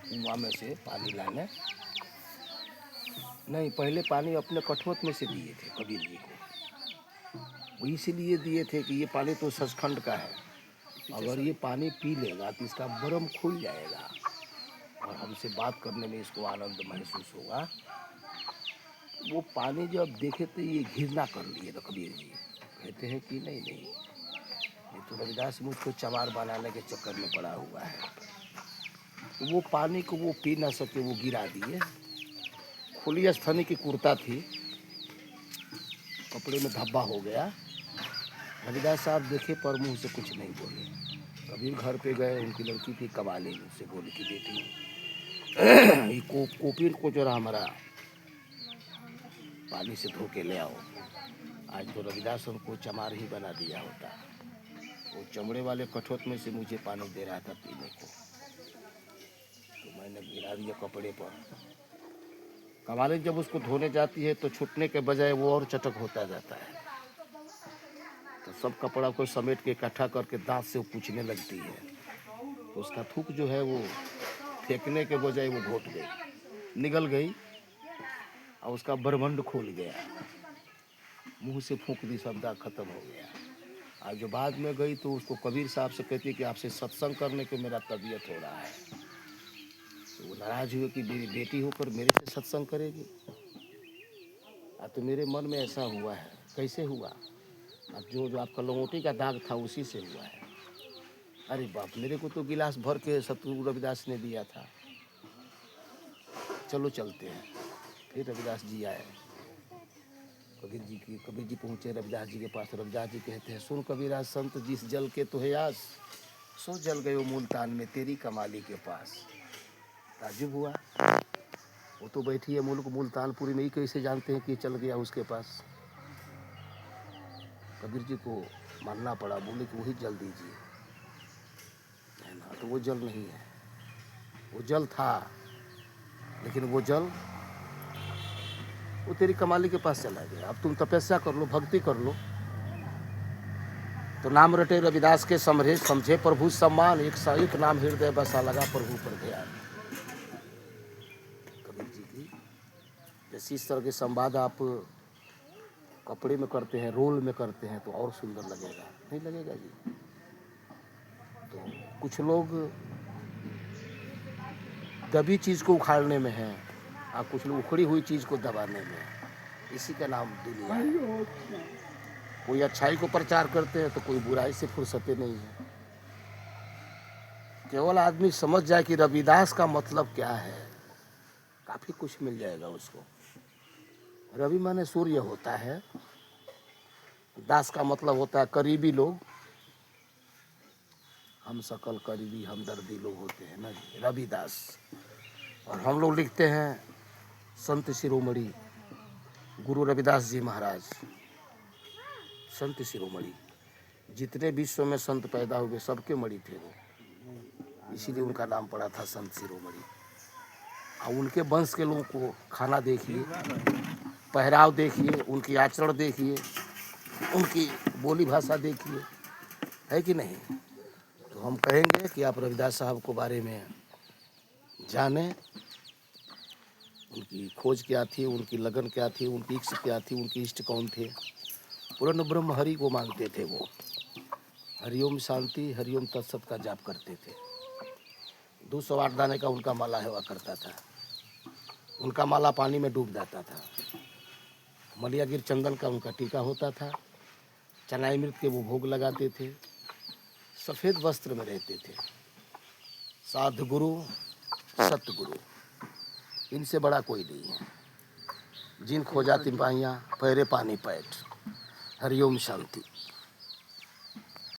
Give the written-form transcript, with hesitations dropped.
कुआं में से पानी लाने। नहीं, पहले पानी अपने कठोत में से दिए थे कबीर जी को। वो इसीलिए दिए थे कि ये पानी तो सचखंड का है, अगर ये पानी पी लेगा तो इसका भरम खुल जाएगा और हमसे बात करने में इसको आनंद महसूस होगा। वो पानी जब देखे तो ये घृणा कर लिए तो कबीर जी कहते हैं कि नहीं नहीं, ये तो रविदास मुझको चमार बनाने के चक्कर में पड़ा हुआ है। तो वो पानी को वो पी ना सके, वो गिरा दिए। खुली स्थानी की कुर्ता थी, कपड़े में धब्बा हो गया। रविदास साहब देखे पर मुंह से कुछ नहीं बोले। कबीर घर पे गए, उनकी लड़की थी कबाली, उससे बोली कि बेटी ये कोपीन को जरा हमारा पानी से धो के ले आओ। आज तो रविदास उनको चमार ही बना दिया होता। वो चमड़े वाले कठोत में से मुझे पानी दे रहा था पीने को, तो मैंने गिरा दिया कपड़े पर। कबाली जब उसको धोने जाती है तो छूटने के बजाय वो और चटक होता जाता है, तो सब कपड़ा को समेट के इकट्ठा करके दांत से वो पूछने लगती है। तो उसका थूक जो है वो फेंकने के बजाय वो घोट गई, निगल गई और उसका बरमंड खोल गया, मुंह से फूंक दी, सब दाग खत्म हो गया। आज जो बाद में गई तो उसको कबीर साहब से कहती कि आपसे सत्संग करने के मेरा तबीयत हो रहा है। तो वो नाराज हुए कि मेरी बेटी होकर मेरे से सत्संग करेगी। तो मेरे मन में ऐसा हुआ है। कैसे हुआ? अब जो आपका लंगोटी का दाग था उसी से हुआ है। अरे बाप, मेरे को तो गिलास भर के सतगुरु रविदास ने दिया था। चलो चलते हैं। फिर रविदास जी आए, कबीर जी पहुँचे रविदास जी के पास। रविदास जी कहते हैं, सुन कबीरा संत, जिस जल के तुहे आस, सो जल गयो मुल्तान में तेरी कमाली के पास। ताजुब हुआ, वो तो बैठी है मुल्क मुल्तानपुरी में, ही कैसे जानते हैं कि चल गया उसके पास। कबीर जी को मानना पड़ा, बोले कि वही जल दीजिए, है ना। तो वो जल नहीं है, वो जल था, लेकिन वो जल वो तेरी कमाली के पास चला गया। अब तुम तपस्या कर लो, भक्ति कर लो। तो नाम रटे रविदास के समरे, समझे प्रभु सम्मान, एक नाम हृदय बसा, लगा प्रभु पर ध्यान। कबीर जी की जैसे इस तरह के संवाद आप कपड़े में करते हैं, रोल में करते हैं तो और सुंदर लगेगा, नहीं लगेगा जी? तो कुछ लोग दबी चीज़ को उखाड़ने में हैं और कुछ लोग उखड़ी हुई चीज़ को दबाने में हैं। इसी का नाम दुनिया है। कोई अच्छाई को प्रचार करते हैं तो कोई बुराई से फुर्सते नहीं है। केवल आदमी समझ जाए कि रविदास का मतलब क्या है, काफ़ी कुछ मिल जाएगा उसको। रवि माने सूर्य होता है, दास का मतलब होता है करीबी लोग। हम सकल करीबी हमदर्दी लोग होते हैं ना जी, रविदास। और हम लोग लिखते हैं संत शिरोमणि गुरु रविदास जी महाराज। संत शिरोमणि, जितने विश्व में संत पैदा हुए सबके मणि थे वो, इसीलिए उनका नाम पड़ा था संत शिरोमणि। और उनके वंश के लोगों को खाना देखिए, पहराव देखिए, उनकी आचरण देखिए, उनकी बोली भाषा देखिए, है कि नहीं? तो हम कहेंगे कि आप रविदास साहब को बारे में जानें, उनकी खोज क्या थी, उनकी लगन क्या थी, उनकी इच्छा क्या थी, उनके इष्ट कौन थे। पूर्ण ब्रह्म हरि को मानते थे वो। हरिओम शांति, हरिओम तत्सत का जाप करते थे। 208 दाने का उनका माला हुआ करता था। उनका माला पानी में डूब जाता था। मलियागिर चंदन का उनका टीका होता था। चनाई मृत के वो भोग लगाते थे। सफ़ेद वस्त्र में रहते थे। साधु गुरु, सतगुरु, इनसे बड़ा कोई नहीं है। जिन खोजा तिपाहियाँ, पैरे पानी पैठ। हरिओम शांति।